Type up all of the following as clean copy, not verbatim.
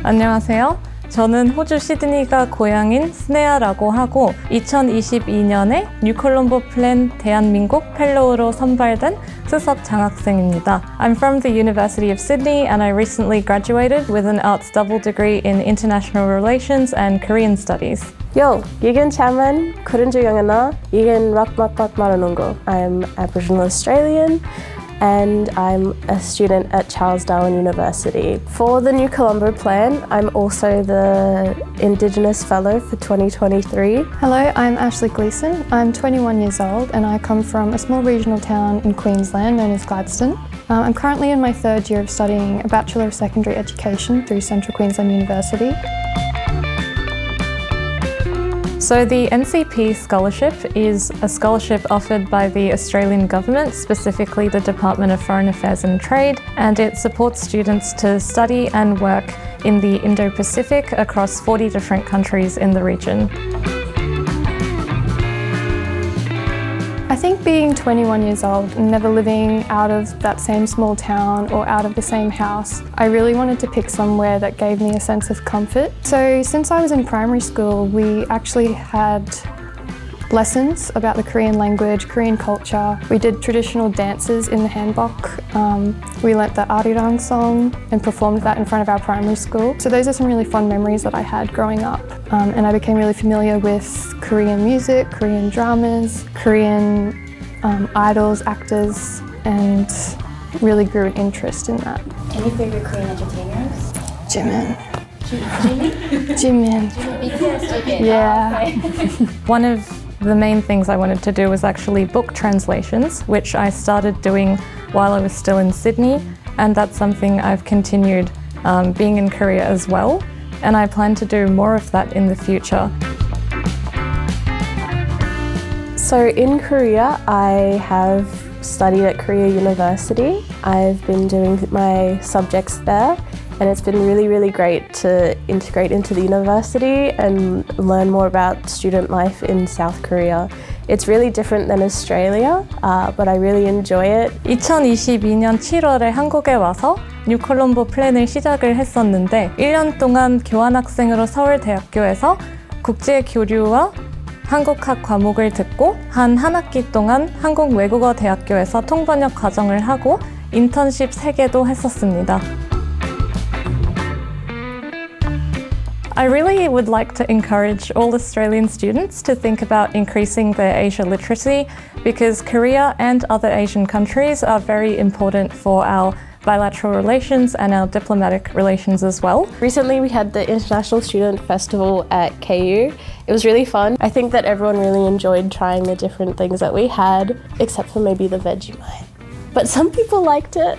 안녕하세요. 저는 호주 시드니가 고향인 스네아라고 하고 2022년에 뉴콜롬보 플랜 대한민국 펠로우로 선발된 수석 장학생입니다. I'm from the University of Sydney and I recently graduated with an arts double degree in international relations and Korean studies. Yo, Yigan Chaman, Kurunju Yangana, Yigan Rakmakmak Maranungo. I'm Aboriginal Australian and I'm a student at Charles Darwin University. For the New Colombo Plan, I'm also the Indigenous Fellow for 2023. Hello, I'm Ashleigh Gleeson. I'm 21 years old and I come from a small regional town in Queensland known as Gladstone. I'm currently in my third year of studying a Bachelor of Secondary Education through Central Queensland University. So the NCP Scholarship is a scholarship offered by the Australian Government, specifically the Department of Foreign Affairs and Trade, and it supports students to study and work in the Indo-Pacific across 40 different countries in the region. I think being 21 years old and never living out of that same small town or out of the same house, I really wanted to pick somewhere that gave me a sense of comfort. So since I was in primary school, we actually had lessons about the Korean language, Korean culture. We did traditional dances in the hanbok. We learnt the arirang song and performed that in front of our primary school. So those are some really fun memories that I had growing up. And I became really familiar with Korean music, Korean dramas, Korean idols, actors, and really grew an interest in that. Any favorite Korean entertainers? Jimin. Jimin? Jimin. BTS Jimin. Yeah. One of the main things I wanted to do was actually book translations, which I started doing while I was still in Sydney, and that's something I've continued being in Korea as well, and I plan to do more of that in the future. So in Korea, I have studied at Korea University. I've been doing my subjects there, and it's been really, really great to integrate into the university and learn more about student life in South Korea. It's really different than Australia, but I really enjoy it. 2022년 7월에 한국에 와서 뉴콜롬보 플랜을 시작을 했었는데 1년 동안 교환학생으로 서울대학교에서 국제교류와 한국학 과목을 듣고 한 학기 동안 한국외국어대학교에서 통번역 과정을 하고 인턴십 3개도 했었습니다. I really would like to encourage all Australian students to think about increasing their Asia literacy because Korea and other Asian countries are very important for our bilateral relations and our diplomatic relations as well. Recently we had the International Student Festival at KU. It was really fun. I think that everyone really enjoyed trying the different things that we had, except for maybe the Vegemite. But some people liked it.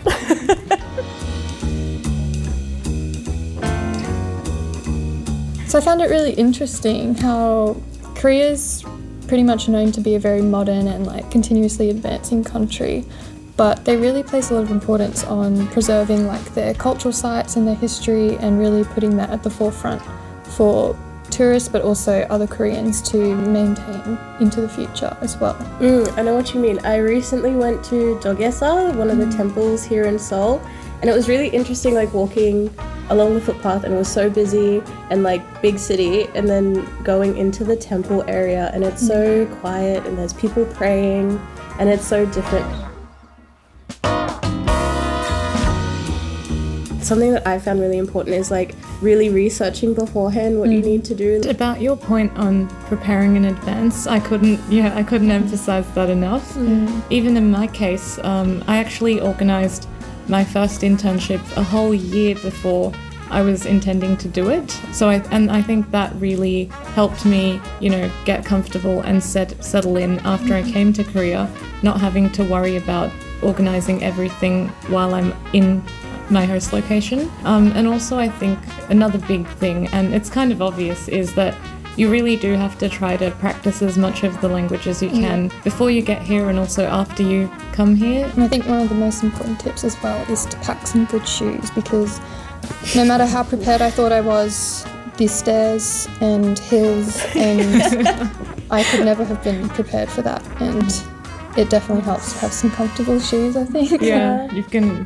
So I found it really interesting how Korea's pretty much known to be a very modern and continuously advancing country, but they really place a lot of importance on preserving their cultural sites and their history and really putting that at the forefront for tourists but also other Koreans to maintain into the future as well. I know what you mean. I recently went to Dogyesa, one of the temples here in Seoul, and it was really interesting walking along the footpath, and it was so busy and big city, and then going into the temple area and it's so quiet and there's people praying and it's so different. Something that I found really important is really researching beforehand what you need to do. About your point on preparing in advance, I couldn't emphasize that enough. Even in my case, I actually organized my first internship a whole year before I was intending to do it. So I think that really helped me, get comfortable and settle in after I came to Korea, not having to worry about organizing everything while I'm in my host location. And also I think another big thing, and it's kind of obvious, is that you really do have to try to practice as much of the language as you can before you get here and also after you come here. And I think one of the most important tips as well is to pack some good shoes, because no matter how prepared I thought I was, the stairs and hills, and I could never have been prepared for that. And it definitely helps to have some comfortable shoes, I think. Yeah,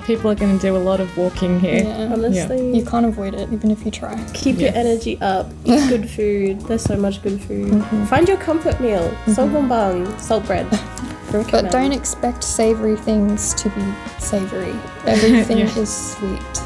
people are going to do a lot of walking here. Yeah. Honestly, You can't avoid it, even if you try. keep your energy up. Eat good food. There's so much good food. Find your comfort meal. Sogonbang, salt bread. But don't expect savoury things to be savoury. Everything is sweet.